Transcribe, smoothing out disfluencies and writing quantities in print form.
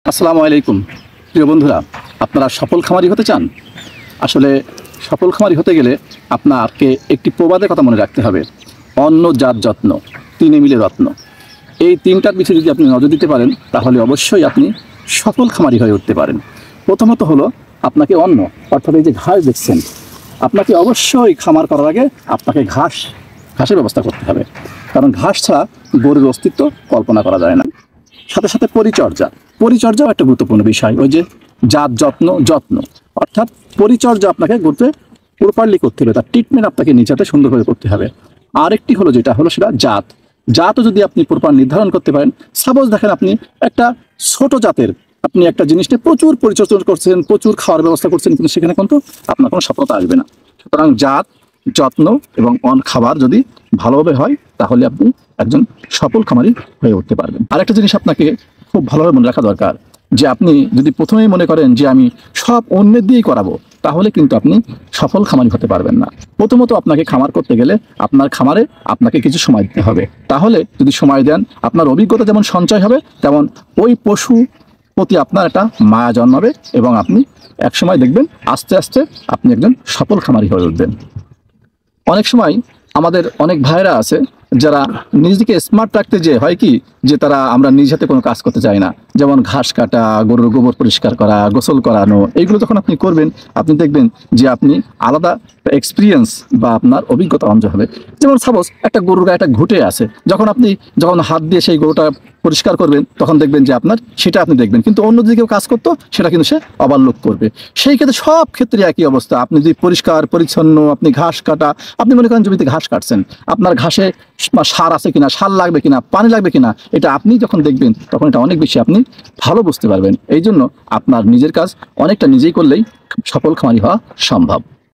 আসসালামু আলাইকুম প্রিয় বন্ধুরা, আপনারা সফল খামারি হতে চান? আসলে সফল খামারি হতে গেলে আপনাকে একটি প্রবাদের কথা মনে রাখতে হবে, অন্ন জাত যত্ন তিনে মিলে রত্ন। এই তিনটার পিছনে যদি আপনি নজর দিতে পারেন তাহলে অবশ্যই আপনি সফল খামারি হয়ে উঠতে পারেন। প্রথমত হলো আপনাকে অন্ন, অর্থাৎ এই যে ঘাস দেখছেন, আপনাকে অবশ্যই খামার করার আগে আপনাকে ঘাসের ব্যবস্থা করতে হবে, কারণ ঘাস ছাড়া গরুর অস্তিত্ব কল্পনা করা যায় না। সাথে সাথে পরিচর্যাও একটা গুরুত্বপূর্ণ বিষয়। ওই যে জাত যত্ন, অর্থাৎ পরিচর্যা আপনাকে গরুতে প্রপারলি করতে হবে, তার ট্রিটমেন্ট আপনাকে নিজাতে সুন্দরভাবে করতে হবে। আরেকটি হলো সেটা জাতও যদি আপনি প্রপার নির্ধারণ করতে পারেন। সাপোজ দেখেন আপনি একটা ছোট জাতের আপনি একটা জিনিসটা প্রচুর পরিচর্যা করছেন, প্রচুর খাওয়ার ব্যবস্থা করছেন, কিন্তু সেখানে কিন্তু আপনার কোনো সফলতা আসবে না। সুতরাং জাত, যত্ন এবং খাবার যদি ভালোভাবে হয় তাহলে আপনি একজন সফল খামারি হয়ে উঠতে পারবেন। আরেকটা জিনিস আপনাকে খুব ভালোভাবে মনে রাখা দরকার, যে আপনি যদি প্রথমেই মনে করেন যে আমি সব অন্যের দিয়েই করাবো, তাহলে কিন্তু আপনি সফল খামারি হতে পারবেন না। প্রথমত আপনাকে খামার করতে গেলে আপনার খামারে আপনাকে কিছু সময় দিতে হবে। তাহলে যদি সময় দেন, আপনার অভিজ্ঞতা যেমন সঞ্চয় হবে, তেমন ওই পশু প্রতি আপনার একটা মায়া জন্মাবে এবং আপনি একসময় দেখবেন আস্তে আস্তে আপনি একজন সফল খামারি হয়ে উঠবেন। অনেক সময় আমাদের অনেক ভাইরা আছে যারা নিজেকে স্মার্ট রাখতে যে হয় কি, যে আমরা নিজ হাতে কোনো কাজ করতে চাই না, যেমন ঘাস কাটা, গরুর গোবর পরিষ্কার করা, গোসল করানো, এইগুলো যখন আপনি করবেন আপনি দেখবেন যে আপনি আলাদা এক্সপিরিয়েন্স বা আপনার অভিজ্ঞতা অর্জন হবে। যেমন সাপোজ একটা গরুর গায়ে একটা ঘুঁটে আছে, যখন হাত দিয়ে সেই গরুটা পরিষ্কার করবেন তখন দেখবেন যে সেটা আপনি দেখবেন, কিন্তু অন্য দিকেও কাজ করতো সেটা কিন্তু সে ওভারলুক করবে। সেই ক্ষেত্রে সব ক্ষেত্রে একই অবস্থা। আপনি যদি পরিষ্কার পরিচ্ছন্ন, আপনি ঘাস কাটা, আপনি মনে করেন জমিতে ঘাস কাটছেন, আপনার ঘাসে সার আছে কিনা, সার লাগবে কিনা, পানি লাগবে কিনা, এটা আপনি যখন দেখবেন তখন এটা অনেক বেশি আপনি ভালো বুঝতে পারবেন। এই জন্য আপনার নিজের কাজ অনেকটা নিজেই করলেই সফল খামারি হওয়া সম্ভব।